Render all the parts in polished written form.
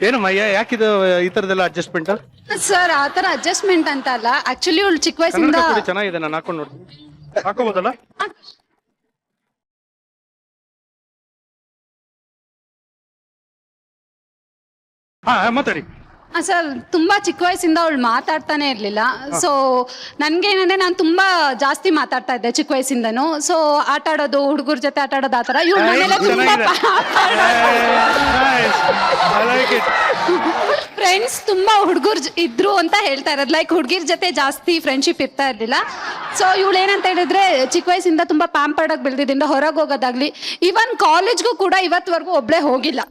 ಏನಮ್ಮಯ್ಯ ಯಾಕಿದು ಈ ತರದೆಲ್ಲ adjustment? Sir ಆತರ adjustment ಅಂತ ಅಲ್ಲ, ಆಕ್ಚುಲಿ ಅವಳು ಚಿಕ್ಕ ವಯಸ್ಸಿಂದ ಚೆನ್ನಾಗಿದೆ, ನಾನು ಹಾಕೊಂಡು ನೋಡ್ತೀನಿ. ಹಾಕೋಬೋದಲ್ಲ? ಹಾ ಮಾತಾಡಿ. ಸರ್ ತುಂಬಾ ಚಿಕ್ಕ ವಯಸ್ಸಿಂದ ಅವಳು ಮಾತಾಡ್ತಾನೆ ಇರ್ಲಿಲ್ಲ. ಸೊ ನನ್ಗೇನಂದ್ರೆ ನಾನು ತುಂಬಾ ಜಾಸ್ತಿ ಮಾತಾಡ್ತಾ ಇದ್ದೆ ಚಿಕ್ಕ ವಯಸ್ಸಿಂದನು. ಸೊ ಆಟ ಆಡೋದು, ಹುಡುಗರ ಜೊತೆ ಆಟ ಆಡೋದು ಆತರ. ಇವ್ಳ ಮನೇಲೆ ಫ್ರೆಂಡ್ಸ್ ತುಂಬಾ ಹುಡುಗರು ಇದ್ರು ಅಂತ ಹೇಳ್ತಾ ಇರೋದು. ಲೈಕ್ ಹುಡುಗಿರ್ ಜೊತೆ ಜಾಸ್ತಿ ಫ್ರೆಂಡ್ಶಿಪ್ ಇರ್ತಾ ಇರ್ಲಿಲ್ಲ. ಸೊ ಇವಳು ಏನಂತ ಹೇಳಿದ್ರೆ ಚಿಕ್ಕ ವಯಸ್ಸಿಂದ ತುಂಬಾ ಪ್ಯಾಂಪರ್ಡ್ ಆಗಿ ಬೆಳೆದಿದ್ದರಿಂದ ಹೊರಗೆ ಹೋಗೋದಾಗ್ಲಿ, ಈವನ್ ಕಾಲೇಜ್ಗೂ ಕೂಡ ಇವತ್ವರೆಗೂ ಒಬ್ಳೆ ಹೋಗಿಲ್ಲ.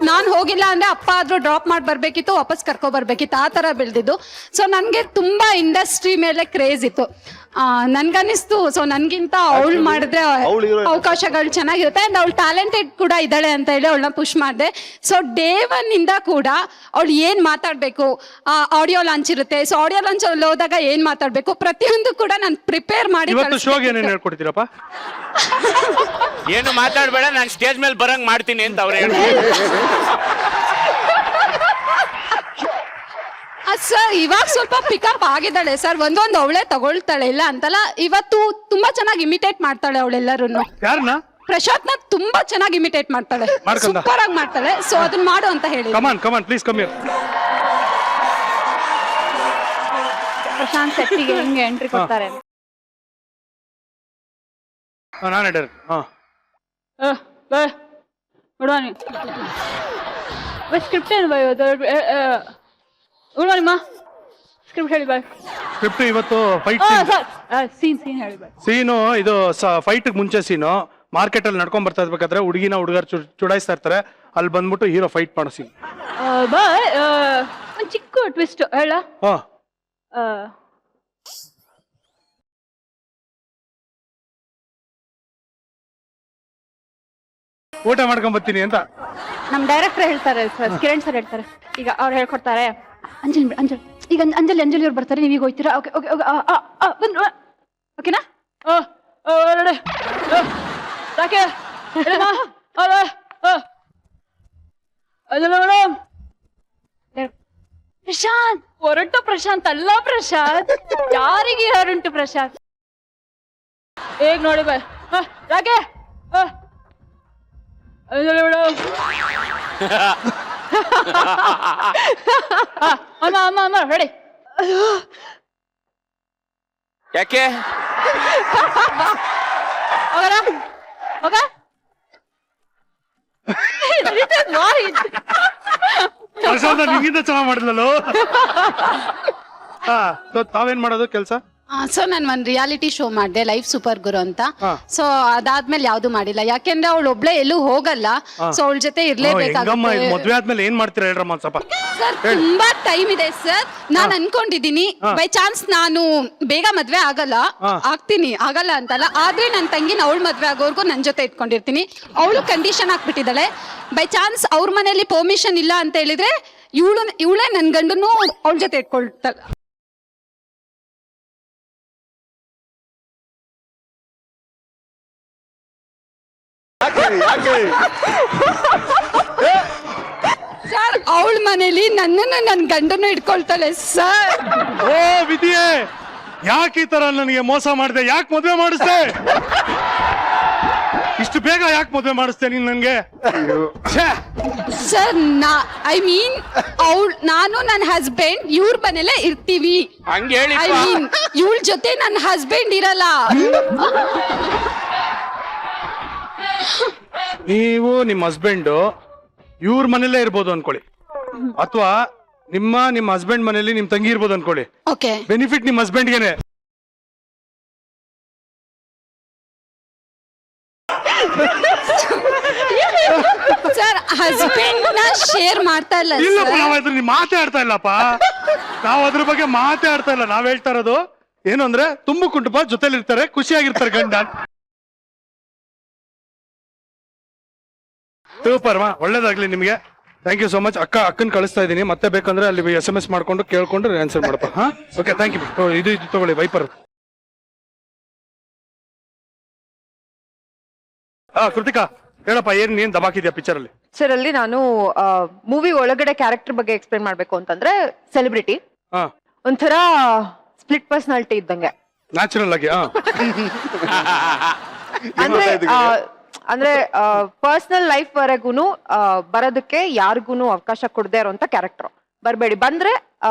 ನಾನ್ ಹೋಗಿಲ್ಲ ಅಂದ್ರೆ ಅಪ್ಪ ಆದ್ರೂ ಡ್ರಾಪ್ ಮಾಡಿ ಬರ್ಬೇಕಿತ್ತು, ವಾಪಸ್ ಕರ್ಕೊ ಬರ್ಬೇಕಿತ್ತು, ಆ ತರ ಬೆಳೆದಿದ್ದು. ಸೊ ನನ್ಗೆ ತುಂಬಾ ಇಂಡಸ್ಟ್ರಿ ಮೇಲೆ ಕ್ರೇಜ್ ಇತ್ತು. ನನ್ಗನ್ನಿಸ್ತು ಸೊ ನನ್ಗಿಂತ ಅವಳು ಮಾಡಿದ್ರೆ ಅವಕಾಶಗಳು ಚೆನ್ನಾಗಿರುತ್ತೆ ಅಂಡ್ ಅವಳು ಟ್ಯಾಲೆಂಟೆಡ್ ಕೂಡ ಇದ್ದಾಳೆ ಅಂತ ಹೇಳಿ ಅವಳನ್ನ ಪುಷ್ ಮಾಡಿದೆ. ಸೊ ಡೇ 1 ಇಂದ ಕೂಡ ಅವಳು ಏನ್ ಮಾತಾಡ್ಬೇಕು, ಆಡಿಯೋ ಲಾಂಚ್ ಇರುತ್ತೆ. ಸೊ ಆಡಿಯೋ ಲಾಂಚ್ ಅಲ್ಲಿ ಹೋದಾಗ ಏನ್ ಮಾತಾಡ್ಬೇಕು ಪ್ರತಿಯೊಂದು ಕೂಡ ನಾನು ಪ್ರಿಪೇರ್ ಮಾಡಿ ಹೇಳ್ಕೊಡ್ತೀರಪ್ಪ. ಏನು ಮಾತಾಡ್ಬೇಡ, ನಾನು ಸ್ಟೇಜ್ ಮೇಲೆ ಬರಂಗ್ ಮಾಡ್ತೀನಿ ಅಂತ ಅವ್ರು ಹೇಳಿ. ಸರ್ ಇವಾಗ ಸ್ವಲ್ಪ ಪಿಕಪ್ ಆಗಿದ್ದಾಳೆ ಸರ್, ಒಂದೊಂದು ಅವಳೇ ತಗೊಳ್ತಾಳೆ, ಇಲ್ಲ ಅಂತಲ್ಲ. ಇವತ್ತು ತುಂಬಾ ಚೆನ್ನಾಗಿ ಇಮಿಟೇಟ್ ಮಾಡ್ತಾಳೆ ಅವಳೆಲ್ಲರೂ. ಯಾರನ್ನ? ಪ್ರಶಾಂತ್ನ ತುಂಬಾ ಚೆನ್ನಾಗಿ ಇಮಿಟೇಟ್ ಮಾಡ್ತಾಳೆ, ಸೂಪರ್ ಆಗಿ ಮಾಡ್ತಾಳೆ. ಸೊ ಅದನ್ನ ಮಾಡು ಅಂತ ಹೇಳಿ. ಕಮಾನ್ ಪ್ಲೀಸ್ ಕಮ್ ಹಿಯರ್. ಪ್ರಶಾಂತ್ ಸೆಟ್ಟಿಗೆ ಹೆಂಗೆ ಎಂಟ್ರಿ ಕೊಡ್ತಾರೆ? ನಾನೇ ಡೈರೆಕ್ಟ್. ಬಿಡುವಾನಿ ಸ್ಕ್ರಿಪ್ಟ್ ಏನು ಬರೆಯೋದು? ಬಿಡುವಾನಿಮ್ಮ ಸ್ಕ್ರಿಪ್ಟ್ ಹೇಳಿ ಬಾಯ್. ಸ್ಕ್ರಿಪ್ಟ್ ಇವತ್ತು ಫೈಟ್ ಸೀನ್ ಹೇಳಿ ಬಾಯ್. ಸೀನು ಇದು ಫೈಟ್ ಮುಂಚೆ ಸೀನು. ಮಾರ್ಕೆಟ್ ಅಲ್ಲಿ ನಡ್ಕೊಂಡ್ ಬರ್ತಾ ಇರ್ಬೇಕಾದ್ರೆ ಹುಡುಗರು ಚುಡಾಯಿಸ್ತಾ ಇರ್ತಾರೆ. ಅಲ್ಲಿ ಬಂದ್ಬಿಟ್ಟು ಹೀರೋ ಫೈಟ್ ಮಾಡೋ ಸೀನ್. ಬಾಯ್ ಒಂದು ಚಿಕ್ಕ ಟ್ವಿಸ್ಟ್ ಹೇಳ. ಊಟ ಮಾಡ್ಕೊಂಡ್ ಬರ್ತೀನಿ ಅಂತ ನಮ್ ಡೈರೆಕ್ಟರ್ ಹೇಳ್ತಾರೆ ಸರ್, ಕಿರಣ್ ಸರ್ ಹೇಳ್ತಾರೆ. ಈಗ ಅವ್ರು ಹೇಳ್ಕೊಡ್ತಾರೆ, ಅಂಜಲಿ ಈಗ ಅಂಜಲಿ ಅವ್ರು ಬರ್ತಾರೆ, ನೀವೀಗ ಹೋಗ್ತೀರಾ? ಓಕೆ ಓಕೆ ಬಂದ್ರು ಓಕೆನಾ? ಯಾಕೆ ಪ್ರಶಾಂತ್ ಹೊರಟು ಪ್ರಶಾಂತ್ ಅಲ್ಲ ಪ್ರಶಾಂತ್, ಯಾರಿಗೆ ಹೊರಟು ಪ್ರಶಾಂತ್? ಹೇಗ ನೋಡಿ ಬಾಯ್. ಯಾಕೆ ಅಮ್ಮ ರೆಡಿ? ಯಾಕೆ ನಿಮ್ಗಿಂತ ಚೆನ್ನಾಗ್ ಮಾಡಿದ್ಲೋ. ತಾವೇನ್ ಮಾಡೋದು ಕೆಲ್ಸ? ಸೊ ನಾನು ಒಂದು ರಿಯಾಲಿಟಿ ಶೋ ಮಾಡಿದೆ, ಲೈಫ್ ಸೂಪರ್ ಗುರು ಅಂತ. ಸೊ ಅದಾದ್ಮೇಲೆ ಯಾವ್ದು ಮಾಡಿಲ್ಲ, ಯಾಕೆಂದ್ರೆ ಅವಳು ಒಬ್ಳೆ ಎಲ್ಲೂ ಹೋಗಲ್ಲ. ಸೊ ಅವಳ ಜೊತೆ ಇರ್ಲೇಬೇಕಾಗುತ್ತೆ. ಮದ್ವೆ ಆದ್ಮೇಲೆ ಏನ್ ಮಾಡ್ತೀರಾ ಹೇಳ್ರಮ್ಮ ಸ್ವಲ್ಪ. ಸರ್ ತುಂಬಾ ಟೈಮ್ ಇದೆ ಸರ್. ನಾನ್ ಅನ್ಕೊಂಡಿದೀನಿ ಬೈ ಚಾನ್ಸ್ ನಾನು ಬೇಗ ಮದ್ವೆ ಆಗಲ್ಲ ಅಂತಲ್ಲ, ಆದ್ರೆ ನನ್ನ ತಂಗಿನ ಅವಳು ಮದ್ವೆ ಆಗೋರ್ಗು ನನ್ ಜೊತೆ ಇಟ್ಕೊಂಡಿರ್ತೀನಿ. ಅವಳು ಕಂಡೀಷನ್ ಹಾಕ್ಬಿಟ್ಟಿದ್ದಾಳೆ, ಬೈ ಚಾನ್ಸ್ ಅವ್ರ ಮನೇಲಿ ಪರ್ಮಿಷನ್ ಇಲ್ಲ ಅಂತ ಹೇಳಿದ್ರೆ ಇವಳೇ ನನ್ ಗಂಡನು ಅವಳ ಜೊತೆ ಇಟ್ಕೊಳ್ತಾಳೆ. ಸರ್ ಅವಳ ಮನೇಲಿ ನನ್ನನ್ನು ನನ್ನ ಗಂಡನ್ನು ಇಟ್ಕೊಳ್ತಾಳೆ ಸರ್. ಓ ವಿಧಿಯೇ, ಯಾಕೆ ಈ ತರ ನನಗೆ ಮೋಸ ಮಾಡಿದೆ? ಯಾಕೆ ಮದ್ವೆ ಮಾಡಿಸ್ದೆ? ಇಷ್ಟು ಬೇಗ ಯಾಕೆ ಮದ್ವೆ ಮಾಡಿಸ್ದೆ ನೀನ್ ನನ್ಗೆ? ಸರ್ ಐ ಮೀನ್ ನಾನು ನನ್ನ ಹಸ್ಬೆಂಡ್ ಇವ್ರ ಮನೇಲೆ ಇರ್ತೀವಿ. ಐ ಮೀನ್ ಇವಳ ಜೊತೆ ನನ್ನ ಹಸ್ಬೆಂಡ್ ಇರಲ್ಲ. ನೀವು ನಿಮ್ಮ ಹಸ್ಬೆಂಡ್ ಇವ್ರ ಮನೇಲೇ ಇರ್ಬೋದು ಅನ್ಕೊಳ್ಳಿ, ಅಥವಾ ನಿಮ್ಮ ಹಸ್ಬೆಂಡ್ ಮನೇಲಿ ನಿಮ್ ತಂಗಿ ಇರ್ಬೋದು ಅನ್ಕೊಳ್ಳಿ. ಓಕೆ, ಬೆನಿಫಿಟ್ ನಿಮ್ ಹಸ್ಬೆಂಡ್ಗೆನೆ. ಸರ್ ಹಸ್ಬೆಂಡ್ ನ ಶೇರ್ ಮಾಡ್ತಾ ಇಲ್ಲ. ಇಲ್ಲಪ್ಪ, ನಾವ್ ಮಾತಾಡ್ತಾ ಇಲ್ಲಪ್ಪ, ನಾವ್ ಅದ್ರ ಬಗ್ಗೆ ಮಾತಾಡ್ತಾ ಇಲ್ಲ. ನಾವ್ ಹೇಳ್ತಾ ಇರೋದು ಏನು ಅಂದ್ರೆ ತುಂಬ ಕುಟುಂಬ ಜೊತೆಲಿ ಇರ್ತಾರೆ, ಖುಷಿಯಾಗಿರ್ತಾರೆ ಗಂಡ. ಸೂಪರ್ ಮಾ, ಒಳ್ಳೇದಾಗ್ಲಿ ನಿಮ್ಗೆ. Thank you so much. ಅಕ್ಕನ್ ಕಳಿಸ್ತಾ ಇದೀನಿ, ಮತ್ತೆ ಬೇಕಂದ್ರೆ ಅಲ್ಲಿ SMS ಮಾಡ್ಕೊಂಡು ಕೇಳ್ಕೊಂಡು ಆನ್ಸರ್ ಮಾಡಪ್ಪ. ಹಾ ಓಕೆ, ಥ್ಯಾಂಕ್ ಯು. ಇದು ತಗೊಳ್ಳಿ ವೈಪರ್. ಕೃತಿಕಾ ಹೇಳಪ್ಪ ಏನ್ ದಬಾಕಿದ್ಯಾ ಪಿಕ್ಚರ್ ಅಲ್ಲಿ? ಸರ್ ಅಲ್ಲಿ ನಾನು ಮೂವಿ ಒಳಗಡೆ ಕ್ಯಾರೆಕ್ಟರ್ ಬಗ್ಗೆ ಎಕ್ಸ್ಪ್ಲೇನ್ ಮಾಡ್ಬೇಕು ಅಂತಂದ್ರೆ ಸೆಲೆಬ್ರಿಟಿ ಹಾ, ಒಂಥರ ಸ್ಪ್ಲಿಟ್ ಪರ್ಸನಾಲಿಟಿ ಇದ್ದಂಗೆ. ನ್ಯಾಚುರಲ್ ಆಗಿ. ಹಾ, ಅಂದ್ರೆ ಅಂದ್ರೆ ಪರ್ಸನಲ್ ಲೈಫ್ ವರೆಗೂನು ಬರೋದಕ್ಕೆ ಯಾರಿಗೂನು ಅವಕಾಶ ಕೊಡದೇ ಇರೋಂತ ಕ್ಯಾರೆಕ್ಟರ್. ಬರ್ಬೇಡಿ, ಬಂದ್ರೆ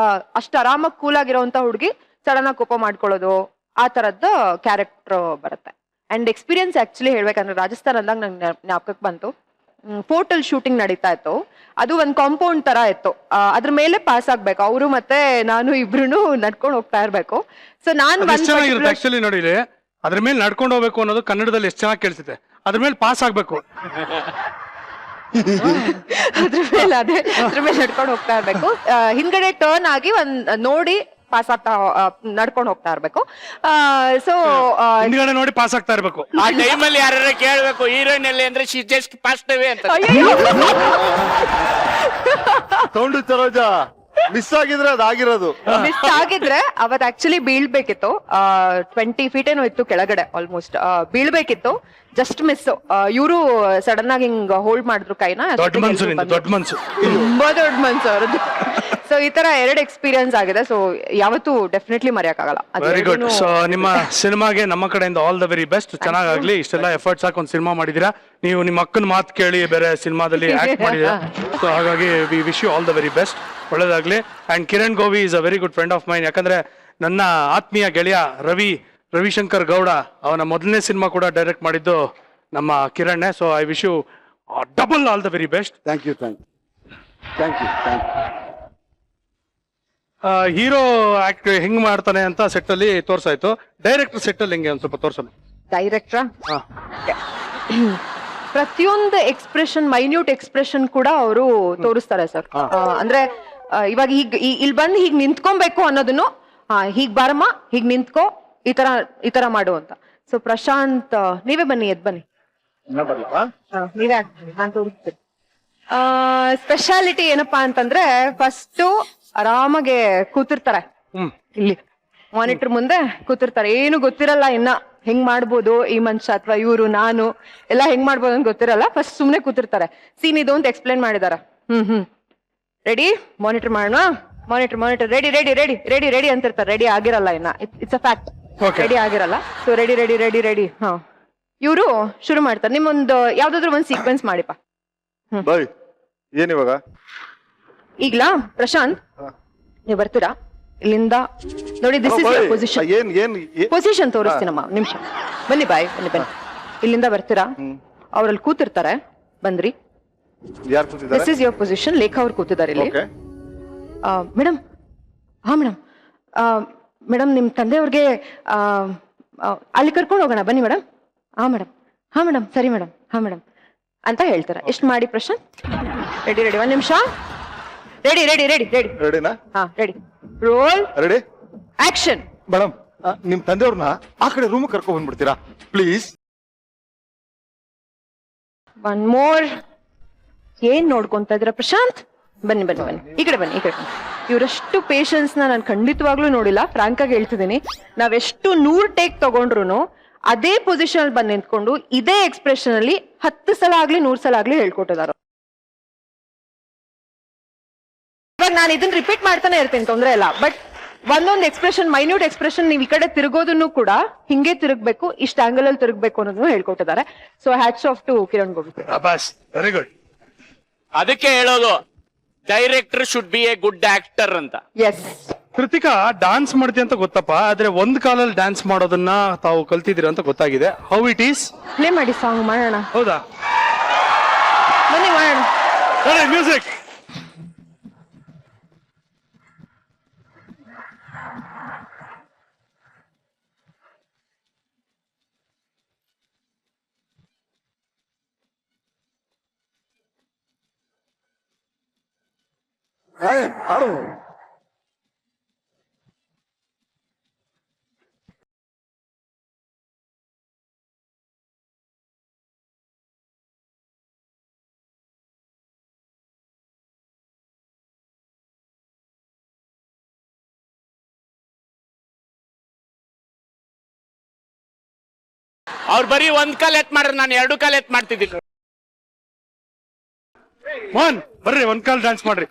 ಅಷ್ಟು ಆರಾಮಾಗಿ ಕೂಲ್ ಆಗಿರೋಂತ ಹುಡುಗಿ ಸಡನ್ ಆಗಿ ಕೋಪ ಮಾಡ್ಕೊಳ್ಳೋದು ಆ ತರದ್ದು ಕ್ಯಾರೆಕ್ಟರ್ ಬರುತ್ತೆ. ಅಂಡ್ ಎಕ್ಸ್ಪೀರಿಯನ್ಸ್ ಆಕ್ಚುಲಿ ಹೇಳ್ಬೇಕಂದ್ರೆ ರಾಜಸ್ಥಾನ್ ಅಂದಾಗ ನಂಗೆ ಜ್ಞಾಪಕಕ್ಕೆ ಬಂತು. ಫೋಟಲ್ ಶೂಟಿಂಗ್ ನಡೀತಾ ಇತ್ತು. ಅದು ಒಂದ್ ಕಾಂಪೌಂಡ್ ತರ ಇತ್ತು. ಅದ್ರ ಮೇಲೆ ಪಾಸ್ ಆಗ್ಬೇಕು ಅವರು ಮತ್ತೆ ನಾನು ಇಬ್ರು ನಡ್ಕೊಂಡು ಹೋಗ್ತಾ ಇರ್ಬೇಕು. ಸೊ ನಾನು ಚೆನ್ನಾಗಿರುತ್ತೆ ಆಕ್ಚುಲಿ. ನೋಡಿ ಇಲ್ಲಿ ಅದ್ರ ಮೇಲೆ ನಡ್ಕೊಂಡು ಹೋಗ್ಬೇಕು ಅನ್ನೋದು ಕನ್ನಡದಲ್ಲಿ ಎಷ್ಟು ಚೆನ್ನಾಗಿ ಕೇಳಿಸುತ್ತೆ. ಅದ್ರ ಮೇಲೆ ಪಾಸ್ ಆಗ್ಬೇಕು. ಅದ್ರ ಮೇಲೆ ನಡ್ಕೊಂಡು ಹೋಗ್ತಾ ಇರ್ಬೇಕು. ಹಿಂದ್ಗಡೆ ಟರ್ನ್ ಆಗಿ ಒಂದ್ ನೋಡಿ ಪಾಸ್ ಆಗ್ತಾ ನಡ್ಕೊಂಡು ಹೋಗ್ತಾ ಇರ್ಬೇಕು. ಸೊ ಹಿಂದ್ಗಡೆ ನೋಡಿ ಪಾಸ್ ಆಗ್ತಾ ಇರ್ಬೇಕು. ಆ ಟೈಮಲ್ಲಿ ಯಾರು ಕೇಳ್ಬೇಕು ಹೀರೋಯಿನ್ ಎಲ್ಲಿ ಅಂದ್ರೆ ಶಿ ಜಸ್ಟ್ ಪಾಸ್ಟ್ ಅವೇ ಅಂತ. ಸೌಂಡು ಸರೋಜ ಮಿಸ್ ಆಗಿದ್ರೆ ಅದಾಗಿರೋದು. ಮಿಸ್ ಆಗಿದ್ರೆ ಅವತ್ ಆಕ್ಚುಲಿ ಬೀಳ್ಬೇಕಿತ್ತು. 20 feet ಏನೋ ಇತ್ತು ಕೆಳಗಡೆ ಆಲ್ಮೋಸ್ಟ್. ಬೀಳ್ಬೇಕಿತ್ತು, ಜಸ್ಟ್ ಮಿಸ್. ಇವರು ಸಡನ್ ಆಗಿ ಹಿಂಗ್ ಹೋಲ್ಡ್ ಮಾಡಿದ್ರು ಕೈನ. ದೊಡ್ಡ ಮನ್ಸು, ದೊಡ್ಡ ಮನ್ಸು, ತುಂಬಾ ದೊಡ್ಡ ಮನ್ಸು ಅವ್ರದ್ದು. ಸೊ ಈ ತರ 2 ಎಕ್ಸ್ಪೀರಿಯನ್ಸ್ ಆಗಿದೆ. ಸೊ ಯಾವತ್ತೂ ಡೆಫಿನೆಟ್ಲಿ ಮರೆಯಕ್ಕಾಗಲ್ಲ. Very good. ಸೊ ನಿಮ್ಮ ಸಿನಿಮಾಗೆ ನಮ್ಮ ಕಡೆಯಿಂದ ಆಲ್ ದ ವೆರಿ ಬೆಸ್ಟ್. ಚೆನ್ನಾಗಾಗ್ಲಿ. ಇಷ್ಟೆಲ್ಲ ಎಫರ್ಟ್ಸ್ ಹಾಕಿ ಒಂದು ಸಿನಿಮಾ ಮಾಡಿದೀರಾ. ನೀವು ನಿಮ್ಮ ಅಕ್ಕನ ಮಾತು ಕೇಳಿ ಬೇರೆ ಸಿನಿಮಾದಲ್ಲಿ ಆಕ್ಟ್ ಮಾಡಿದೀರಾ. ಸೊ ಹಾಗಾಗಿ we wish you all the very best. ಒಳ್ಳೇದಾಗ್ಲಿ. And Kiran Govi is a very good friend of mine. ಯಾಕಂದ್ರೆ ನನ್ನ ಆತ್ಮೀಯ ಗೆಳೆಯ ರವಿಶಂಕರ್ ಗೌಡ ಅವನ ಮೊದಲನೇ ಸಿನಿಮಾ ಕೂಡ ಡೈರೆಕ್ಟ್ ಮಾಡಿದ್ದು ನಮ್ಮ Kiran. So I wish you double all the very best. Thank you. Hero act ಹೆಂಗ್ ಮಾಡ್ತಾನೆ ಅಂತ ಸೆಟ್ ಅಲ್ಲಿ ತೋರ್ಸಾಯ್ತು. ಡೈರೆಕ್ಟರ್ ಸೆಟ್ ಅಲ್ಲಿ ಹೆಂಗೆ ಒಂದ್ ಸ್ವಲ್ಪ ತೋರ್ಸಲ್ಲ. ಡೈರೆಕ್ಟ್ರಾ ಪ್ರತಿಯೊಂದು ಎಕ್ಸ್ಪ್ರೆಷನ್, ಮೈನ್ಯೂಟ್ ಎಕ್ಸ್ಪ್ರೆಷನ್ ಕೂಡ ಅವರು ತೋರಿಸ್ತಾರೆ ಸರ್. ಅಂದ್ರೆ ಇವಾಗ ಇಲ್ಲಿ ಬಂದು ಹೀಗ್ ನಿಂತ್ಕೊಬೇಕು ಅನ್ನೋದನ್ನು, ಹೀಗ್ ಬಾರಮ್ಮ, ಹೀಗ್ ನಿಂತ್ಕೋ, ಈ ತರ ಮಾಡು ಅಂತ. ಸೊ ಪ್ರಶಾಂತ್, ನೀವೇ ಬನ್ನಿ, ಎದ್ ಬನ್ನಿ. ನೀವೇ ನಾನು ತೋರಿಸ್ತೀನಿ. ಸ್ಪೆಷಾಲಿಟಿ ಏನಪ್ಪಾ ಅಂತಂದ್ರೆ ಫಸ್ಟ್ ಆರಾಮಾಗೆ ಕೂತಿರ್ತಾರೆ. ಇಲ್ಲಿ ಮಾನಿಟರ್ ಮುಂದೆ ಕೂತಿರ್ತಾರೆ. ಏನು ಗೊತ್ತಿರಲ್ಲ ಇನ್ನ ಹೆಂಗ್ ಮಾಡ್ಬೋದು ಈ ಮನುಷ್ಯ ಅಥವಾ ಇವ್ರು ನಾನು ಎಲ್ಲ ಹೆಂಗ್ ಮಾಡ್ಬೋದು ಅಂತ ಗೊತ್ತಿರಲ್ಲ. ಫಸ್ಟ್ ಸುಮ್ನೆ ಕೂತಿರ್ತಾರೆ. ಸೀನ್ ಇದು ಅಂತ ಎಕ್ಸ್ಪ್ಲೇನ್ ಮಾಡಿದಾರ. ರೆಡಿ, ಮಾನಿಟರ್ ಮಾಡೋಣ, monitor ready ready ready ready ready ಅಂತಿರ್ತಾರೆ. ರೆಡಿ ಆಗಿರಲ್ಲ ಇನ್ನ. ಇಟ್ಸ್ ಅ ಫ್ಯಾಕ್ಟ್, ರೆಡಿ ಆಗಿರಲ್ಲ. So ready ready ready ready. ಹಾ, ಇವರು ಶುರು ಮಾಡ್ತಾರೆ. ನಿಮ್ಮೊಂದು ಯಾವ್ದಾದ್ರು ಒಂದ್ ಸೀಕ್ವೆನ್ಸ್ ಮಾಡಿಪ್ಪ. ಏನಿವಾಗ ಈಗ್ಲಾ ಪ್ರಶಾಂತ್, ನೀವು ಬರ್ತೀರಾ ಇಲ್ಲಿಂದ? ನೋಡಿ, ದಿಸ್ ಇಸ್ ಪೊಸಿಷನ್. ಪೊಸಿಷನ್ ತೋರಿಸ್ತೀನಮ್ಮ, ನಿಮಿಷ. ಬನ್ನಿ ಬಾಯ್, ಬನ್ನಿ. ಇಲ್ಲಿಂದ ಬರ್ತೀರಾ? ಅವ್ರಲ್ಲಿ ಕೂತಿರ್ತಾರೆ. ಬಂದ್ರಿ. This is your position. Lekha ಅವ್ರು ಕೂತಿದ್ದಾರೆ ಇಲ್ಲಿ. ಮೇಡಮ್, ಹಾ ಮೇಡಮ್, ನಿಮ್ ತಂದೆಯವ್ರಿಗೆ ಅಲ್ಲಿ ಕರ್ಕೊಂಡು ಹೋಗೋಣ ಬನ್ನಿ ಮೇಡಮ್. ಹಾ ಮೇಡಮ್, ಸರಿ ಮೇಡಮ್, ಹಾ ಮೇಡಮ್ ಅಂತ ಹೇಳ್ತಾರೆ. ಎಷ್ಟು ಮಾಡಿ ಪ್ರಶಾಂತ್? ರೆಡಿ ರೆಡಿ, ಒಂದ್ ನಿಮಿಷ. ರೆಡಿ ರೆಡಿ ರೆಡಿ ರೆಡಿ ರೆಡಿನಾ? ಹಾ, ready. Roll, ready, action. Madam, ನಿಮ್ ತಂದೆಯವ್ರನ್ನ ಆ ಕಡೆ ರೂಮ್ ಕರ್ಕೊಂಡ್ ಬಂದ್ಬಿಡ್ತೀರಾ ಪ್ಲೀಸ್? One more. ಏನ್ ನೋಡ್ಕೊಂತ ಇದ್ರ ಪ್ರಶಾಂತ್? ಬನ್ನಿ ಈ ಕಡೆ ಬನ್ನಿ. ಇವರಷ್ಟು ಪೇಷನ್ಸ್ ನಾನು ಖಂಡಿತವಾಗ್ಲೂ ನೋಡಿಲ್ಲ. ಫ್ರಾಂಕ್ ಆಗಿ ಹೇಳ್ತಿದ್ದೀನಿ. ನಾವೆಷ್ಟು 100 ಟೇಕ್ ತಗೊಂಡ್ರು ಅದೇ ಪೊಸಿಷನ್ ಅಲ್ಲಿ ಬಂದು ನಿಂತ್ಕೊಂಡು ಇದೇ ಎಕ್ಸ್ಪ್ರೆಷನ್ ಅಲ್ಲಿ 10 ಸಲ ಆಗ್ಲಿ 100 ಸಲ ಆಗ್ಲಿ ಹೇಳ್ಕೊಟ್ಟಿದಾರ. ಇವಾಗ ನಾನು ಇದನ್ನ ರಿಪೀಟ್ ಮಾಡ್ತಾನೆ ಇರ್ತೀನಿ, ತೊಂದ್ರೆ ಇಲ್ಲ. ಬಟ್ ಒಂದೊಂದು ಎಕ್ಸ್ಪ್ರೆಷನ್, ಮೈನ್ಯೂಟ್ ಎಕ್ಸ್ಪ್ರೆಷನ್, ನೀವು ಈ ಕಡೆ ತಿರುಗೋದನ್ನು ಕೂಡ ಹಿಂಗೆ ತಿರುಗ್ಬೇಕು, ಇಷ್ಟ ಆಂಗಲ್ ಅಲ್ಲಿ ತಿರುಗ್ಬೇಕು ಅನ್ನೋದನ್ನು ಹೇಳ್ಕೊಟ್ಟಿದ್ದಾರೆ. So hats off to Kiran Govi. Very good. ಅದಕ್ಕೆ ಹೇಳೋದು director should be a good actor ಅಂತ. ಎಸ್. ಕೃತಿಕಾ ಡಾನ್ಸ್ ಮಾಡ್ತಿ ಅಂತ ಗೊತ್ತಪ್ಪ, ಆದ್ರೆ ಒಂದ್ ಕಾಲಲ್ಲಿ ಡ್ಯಾನ್ಸ್ ಮಾಡೋದನ್ನ ತಾವು ಕಲ್ತಿದ್ದೀರ ಅಂತ ಗೊತ್ತಾಗಿದೆ. How it is? ಪ್ಲೇ ಮಾಡಿ ಸಾಂಗ್ ಮಾಡೋಣ. ಹೌದಾ? ಬನ್ನಿ ಮಾಡೋಣ. ಮ್ಯೂಸಿಕ್. ಅವ್ರು ಬರೀ ಒಂದ್ ಕಾಲ್ ಎತ್ ಮಾಡ್ರೆ ನಾನು 2 ಕಾಲ್ ಎತ್ ಮಾಡ್ತಿದ್ದೀನಿ. ಮೋಹನ್ ಬರ್ರಿ ಒಂದ್ ಕಾಲ್ ಡ್ಯಾನ್ಸ್ ಮಾಡ್ರಿ.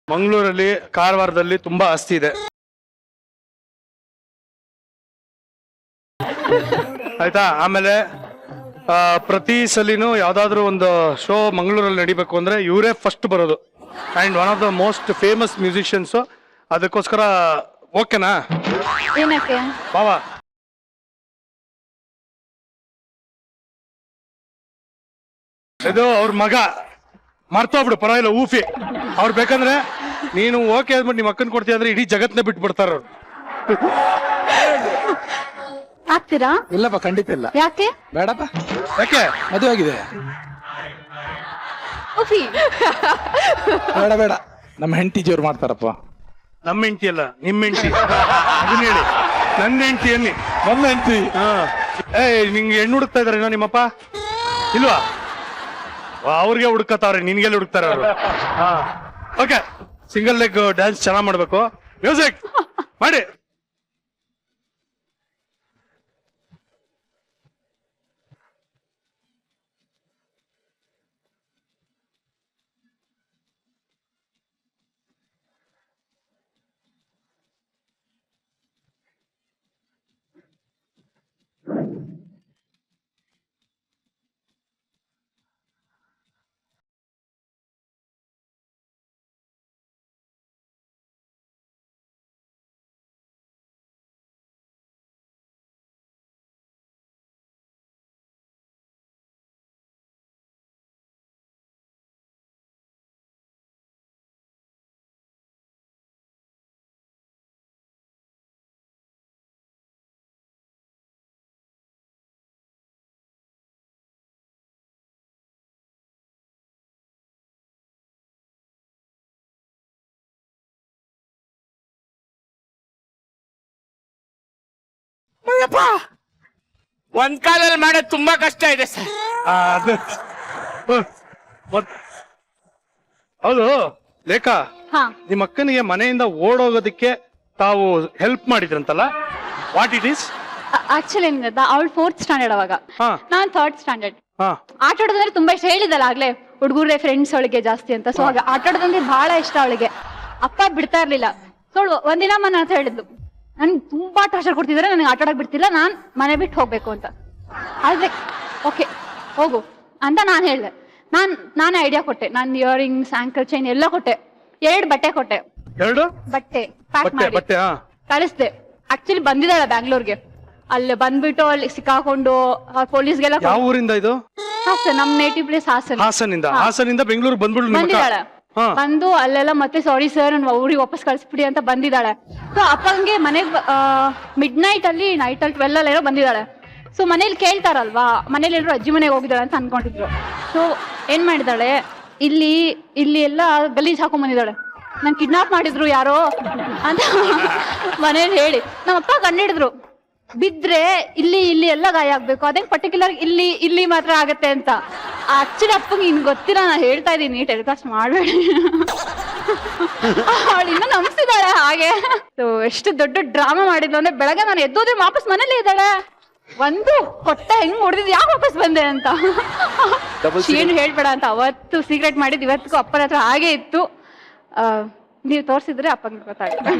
ಮಂಗಳೂರಲ್ಲಿ ಕಾರವಾರದಲ್ಲಿ ತುಂಬಾ ಆಸ್ತಿ ಇದೆ ಆಯ್ತಾ. ಆಮೇಲೆ ಪ್ರತಿ ಸಲಿನೂ ಯಾವ್ದಾದ್ರು ಒಂದು ಶೋ ಮಂಗಳೂರಲ್ಲಿ ನಡಿಬೇಕು ಅಂದ್ರೆ ಇವರೇ ಫಸ್ಟ್ ಬರೋದು and one of the most famous musicians. ಅದಕ್ಕೋಸ್ಕರ ಓಕೆನಾ ಏನಕ್ಕೆ? ಬಾವಾ ಇದು ಅವ್ರ ಮಗ ಮರ್ತೋಗ್ಬಿಡು ಪರವಾಗಿಲ್ಲ ಊಫಿ. ಅವ್ರು ಬೇಕಂದ್ರೆ ನೀನು ಓಕೆ ಅಂದ್ಬಿಟ್ಟು ನಿಮ್ಮ ಅಕ್ಕನ್ ಕೊಡ್ತೀಯ ಅಂದ್ರೆ ಇಡೀ ಜಗತ್ನೇ ಬಿಟ್ಟು ಬಿಡ್ತಾರ ಅವ್ರು. ಆಗ್ತೀರಾ? ಇಲ್ಲಪ್ಪ ಖಂಡಿತ ಇಲ್ಲ. ಯಾಕೆ? ಬೇಡಪ್ಪ, ಯಾಕೆ? ಮದುವೆ ಆಗಿದೆ. ಉಫಿ. ಬೇಡ ಬೇಡ, ನಮ್ಮ ಹೆಂಡತಿ ಜೋರು ಮಾಡ್ತಾರಪ್ಪ. ನಮ್ಮ ಹೆಂಡತಿ ಅಲ್ಲ ನಿಮ್ಮ ಹೆಂಡತಿ ಅದನ್ನ ಹೇಳಿ. ನನ್ನ ಹೆಂಡತಿ ಅನ್ನಿ. ನನ್ನ ಹೆಂಡತಿ. ನಿಂಗೆ ಹೆಣ್ಣು ಹುಡುಕ್ತಾ ಇದಾರೆ ನಿಮ್ಮಪ್ಪ ಇಲ್ವಾ? ಅವ್ರಿಗೆ ಹುಡುಕತಾವ್ರೆ, ನಿನ್ಗೆಲ್ಲ ಹುಡುಕ್ತಾರ ಅವರು. ಓಕೆ, ಸಿಂಗಲ್ ಲೆಗ್ ಡ್ಯಾನ್ಸ್ ಚೆನ್ನಾಗ್ ಮಾಡ್ಬೇಕು. ಮ್ಯೂಸಿಕ್ ಮಾಡಿ. ಒಂದ್ ಕಾಲಲ್ಲಿ ಮಾಡೋದು ತುಂಬಾ ಕಷ್ಟ ಇದೆ ಸರ್. ಹೌದು ಲೇಖಾ, ಹಾ, ನಿಮ್ಮ ಅಕ್ಕನಿಗೆ ಮನೆಯಿಂದ ಓಡೋಗೋದಕ್ಕೆ ತಾವು ಹೆಲ್ಪ್ ಮಾಡಿದ್ರಂತಲ್ಲ, ವಾಟ್ ಇಟ್ ಈಸ್? ಆಕ್ಚುಲಿ ಏನ್ ಗೊತ್ತಾ, ಅವಳು 4th ಸ್ಟ್ಯಾಂಡರ್ಡ್ ಅವಾಗ, ಹಾ. ನಾನ್ 3rd ಸ್ಟ್ಯಾಂಡರ್ಡ್. ಹಾ, ಆಟ ಆಡೋದಂದ್ರೆ ತುಂಬಾ ಇಷ್ಟ, ಹೇಳಿದಲ್ಲ ಆಗ್ಲೇ ಹುಡುಗರೇ ಫ್ರೆಂಡ್ಸ್ ಒಳಗೆ ಜಾಸ್ತಿ ಅಂತ. ಸೊ ಆಗ ಆಟ ಆಡೋದಂದ್ರೆ ಬಹಳ ಇಷ್ಟ ಅವಳಿಗೆ. ಅಪ್ಪ ಬಿಡ್ತಾ ಇರ್ಲಿಲ್ಲ. ಸೊ ಒಂದಿನ ನನ್ನ ಹತ್ರ ಹೇಳಿದ್ಲು, ನನ್ಗೆ ತುಂಬಾ ಟಾರ್ಚರ್ ಕೊಡ್ತಿದಾರೆ, ನನಗೆ ಆಟ ಆಡಕ್ ಬಿಡ್ತಿಲ್ಲ, ನಾನ್ ಮನೆ ಬಿಟ್ಟು ಹೋಗ್ಬೇಕು ಅಂತ. ಆದ್ರೆ ಓಕೆ ಹೋಗು ಅಂತ ನಾನ್ ಹೇಳ್ದೆ. ನಾನು ಐಡಿಯಾ ಕೊಟ್ಟೆ. ನಾನು ಇಯರಿಂಗ್ಸ್, ಆಂಕಲ್ ಚೈನ್ ಎಲ್ಲ ಕೊಟ್ಟೆ. 2 ಬಟ್ಟೆ ಕೊಟ್ಟೆ. 2 ಬಟ್ಟೆ ಪ್ಯಾಕ್ ಬಟ್ಟೆ ಮಾಡಿ ಬಟ್ಟೆ ಕಳಿಸ್ದೆ. ಆಕ್ಚುಲಿ ಬಂದಿದ್ದಾಳೆ ಬ್ಯಾಂಗ್ಳೂರ್ಗೆ. ಅಲ್ಲಿ ಬಂದ್ಬಿಟ್ಟು ಅಲ್ಲಿ ಸಿಕ್ಕಾಕೊಂಡು ಪೊಲೀಸ್ಗೆಲ್ಲ ಯಾವ ಊರಿಂದ ಇದು? ಹಾಸನ್, ನಮ್ ನೇಟಿವ್ ಪ್ಲೇಸ್ ಹಾಸನ್. ಹಾಸನಿಂದ ಬೆಂಗಳೂರು ಬಂದ್ಬಿಡ್ಲು ಬಂದಿದ್ದಾಳೆ. ಬಂದು ಅಲ್ಲೆಲ್ಲ ಮತ್ತೆ ಸಾರಿ ಸರ್ ನನ್ ಊರಿಗೆ ವಾಪಸ್ ಕಳ್ಸ್ಬಿಡಿ ಅಂತ ಬಂದಿದ್ದಾಳೆ. ಸೊ ಅಪ್ಪಂಗೆ ಮನೆಗ್ ಮಿಡ್ ಅಲ್ಲಿ ನೈಟ್ ಅಲ್ಲಿ 12 ಏನೋ ಬಂದಿದ್ದಾಳೆ. ಸೊ ಮನೇಲಿ ಕೇಳ್ತಾರಲ್ವಾ, ಮನೇಲಿ ಎಲ್ಲರೂ ಅಜ್ಜಿ ಮನೆಗೆ ಹೋಗಿದ್ದಾಳೆ ಅಂತ ಅನ್ಕೊಂಡಿದ್ರು. ಸೊ ಏನ್ ಮಾಡಿದಾಳೆ, ಇಲ್ಲಿ ಎಲ್ಲ ಗಲೀಜ್ ಹಾಕೊಂಡ್ ಬಂದಿದ್ದಾಳೆ. ನನ್ ಕಿಡ್ನಾಪ್ ಮಾಡಿದ್ರು ಯಾರೋ ಅಂತ ಮನೇಲಿ ಹೇಳಿ ನಮ್ಮಪ್ಪ ಕಂಡಿಡಿದ್ರು. ಬಿದ್ರೆ ಇಲ್ಲಿ ಎಲ್ಲ ಗಾಯ ಆಗ್ಬೇಕು, ಅದೇ ಪರ್ಟಿಕ್ಯುಲರ್ ಇಲ್ಲಿ ಮಾತ್ರ ಆಗತ್ತೆ ಅಂತ. ಆಕ್ಚುಲಿ ಅಪ್ಪಂಗೆ ಇನ್ ಗೊತ್ತಿಲ್ಲ, ನಾ ಹೇಳ್ತಾ ಇದೀನಿ, ಟೆಲಿಕಾಸ್ಟ್ ಮಾಡ್ಬೇಡಿ. ಅವಳು ಇನ್ನೂ ನಂಬಿಸಿದಾಳೆ ಹಾಗೆ. ಸೊ ಎಷ್ಟು ದೊಡ್ಡ ಡ್ರಾಮಾ ಮಾಡಿದ್ಲು ಅಂದ್ರೆ, ಬೆಳಗ್ಗೆ ನಾನು ಎದ್ದೋದ್ರೆ ವಾಪಸ್ ಮನೇಲಿ ಇದ್ದಾಳೆ. ಒಂದು ಕೊಟ್ಟ ಹೆಂಗ್ ಹೊಡೆದಿದ್, ಯಾಕೆ ವಾಪಸ್ ಬಂದೆ ಅಂತ. ಏನು ಹೇಳ್ಬೇಡ ಅಂತ ಅವತ್ತು ಸೀಕ್ರೆಟ್ ಮಾಡಿದ್, ಇವತ್ತಿಗೂ ಅಪ್ಪನ ಹತ್ರ ಹಾಗೆ ಇತ್ತು. ನೀವು ತೋರ್ಸಿದ್ರೆ ಅಪ್ಪಂಗೆ ಗೊತ್ತಾಗುತ್ತೆ.